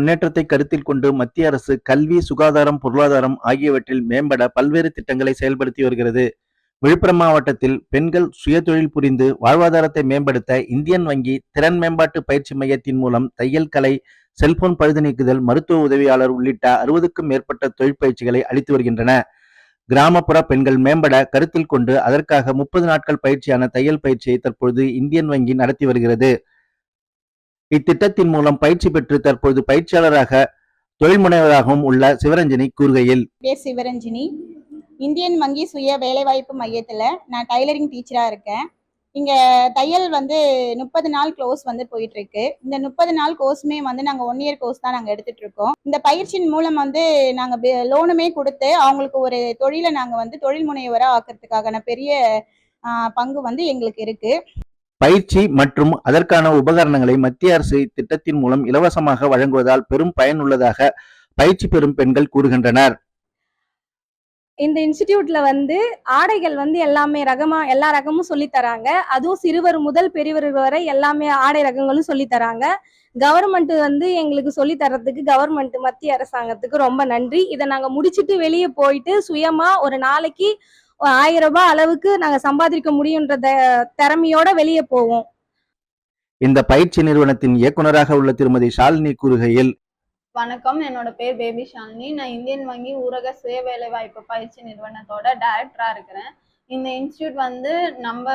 முன்னேற்றத்தை கருத்தில் கொண்டு மத்திய அரசு கல்வி, சுகாதாரம், பொருளாதாரம் ஆகியவற்றில் மேம்பட பல்வேறு திட்டங்களை செயல்படுத்தி வருகிறது. விழுப்புரம் மாவட்டத்தில் பெண்கள் சுயதொழில் புரிந்து வாழ்வாதாரத்தை மேம்படுத்த இந்தியன் வங்கி திறன் மேம்பாட்டு பயிற்சி மையத்தின் மூலம் தையல் கலை, செல்போன் பழுது நீக்குதல், மருத்துவ உதவியாளர் உள்ளிட்ட 60க்கும் மேற்பட்ட தொழிற்பயிற்சிகளை அளித்து வருகின்றன. கிராமப்புற பெண்கள் மேம்பட கருத்தில் கொண்டு அதற்காக 30 நாட்கள் பயிற்சியான தையல் பயிற்சியை தற்பொழுது இந்தியன் வங்கி நடத்தி வருகிறது. இத்திட்டத்தின் மூலம் பயிற்சி பெற்று தற்போது பயிற்சியாளராக தொழில் முனைவராகவும் உள்ள சிவரஞ்சனி கூறுகையில், சிவரஞ்சனி, இந்தியன் வங்கி சுய வேலைவாய்ப்பு மையத்துல நான் டைலரிங் டீச்சரா இருக்கேன். இங்க தையல் 30 நாள் க்ளோஸ் போயிட்டு இருக்கு. இந்த 30 நாள் கோர்ஸுமே நாங்க 1 இயர் கோர்ஸ் தான் நாங்க எடுத்துட்டு இருக்கோம். இந்த பயிற்சியின் மூலம் நாங்க லோனுமே கொடுத்து அவங்களுக்கு ஒரு தொழிலை நாங்க தொழில் முனைவரா ஆக்கிறதுக்கான பெரிய பங்கு எங்களுக்கு இருக்கு. பயிற்சி மற்றும் அதற்கான உபகரணங்களை மத்திய அரசு இத்திட்டத்தின் மூலம் இலவசமாக வழங்குவதால் பெரும் பயனுள்ளதாக பயிற்சி பெறும் பெண்கள் கூறுகின்றனர். இந்த இன்ஸ்டிடியூட்ல ஆடைகள் எல்லாமே எல்லா ரகமும் சொல்லி தராங்க. அதுவும் சிறுவர் முதல் பெரியவர் வரை எல்லாமே ஆடை ரகங்களும் சொல்லி தராங்க. கவர்மெண்ட் எங்களுக்கு சொல்லி தரதுக்கு கவர்மெண்ட் மத்திய அரசாங்கத்துக்கு ரொம்ப நன்றி. இதை நாங்க முடிச்சிட்டு வெளியே போயிட்டு சுயமா ஒரு நாளைக்கு 1000 ரூபாய் அளவுக்கு நாங்க சம்பாதிக்க முடியுன்ற திறமையோட வெளியே போவோம். இந்த பயிற்சி நிறுவனத்தின் இயக்குநராக உள்ள திருமதி ஷாலினி கூறுகையில், வணக்கம், என்னோட பேர் பேபி ஷாலினி. நான் இந்தியன் வங்கி ஊரக சுய வேலைவாய்ப்பு பயிற்சி நிறுவனத்தோட டைரக்டரா இருக்கிறேன். இந்த இன்ஸ்டியூட் நம்ம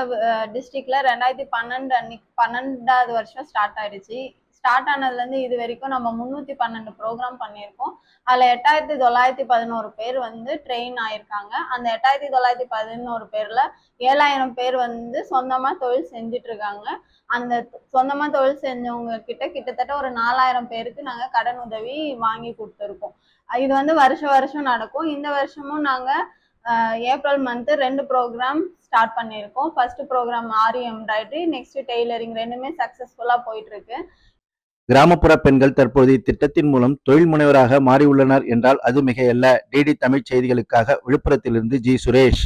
டிஸ்ட்ரிக்ட்ல 2012 வருஷம் ஸ்டார்ட் ஆயிடுச்சு. ஸ்டார்ட் ஆனதுலேருந்து இது வரைக்கும் நம்ம 312 ப்ரோக்ராம் பண்ணியிருக்கோம். அதில் 8911 பேர் ட்ரெயின் ஆயிருக்காங்க. அந்த 8911 பேர்ல 7000 பேர் சொந்தமாக தொழில் செஞ்சுட்டு இருக்காங்க. அந்த சொந்தமாக தொழில் செஞ்சவங்க கிட்டத்தட்ட ஒரு 4000 பேருக்கு நாங்கள் கடன் உதவி வாங்கி கொடுத்துருக்கோம். இது வருஷம் நடக்கும். இந்த வருஷமும் நாங்கள் ஏப்ரல் மந்த் 2 ப்ரோக்ராம் ஸ்டார்ட் பண்ணியிருக்கோம். ஃபர்ஸ்ட் ப்ரோக்ராம் ஆரி எம்ப்ராய்டரி, நெக்ஸ்ட் டெய்லரிங், ரெண்டுமே சக்ஸஸ்ஃபுல்லாக போயிட்டு இருக்கு. கிராமப்புற பெண்கள் தற்போது இத்திட்டத்தின் மூலம் தொழில் முனைவராக மாறியுள்ளனர் என்றால் அது மிகையல்ல. டிடி தமிழ் செய்திகளுக்காக விழுப்புரத்திலிருந்து ஜி சுரேஷ்.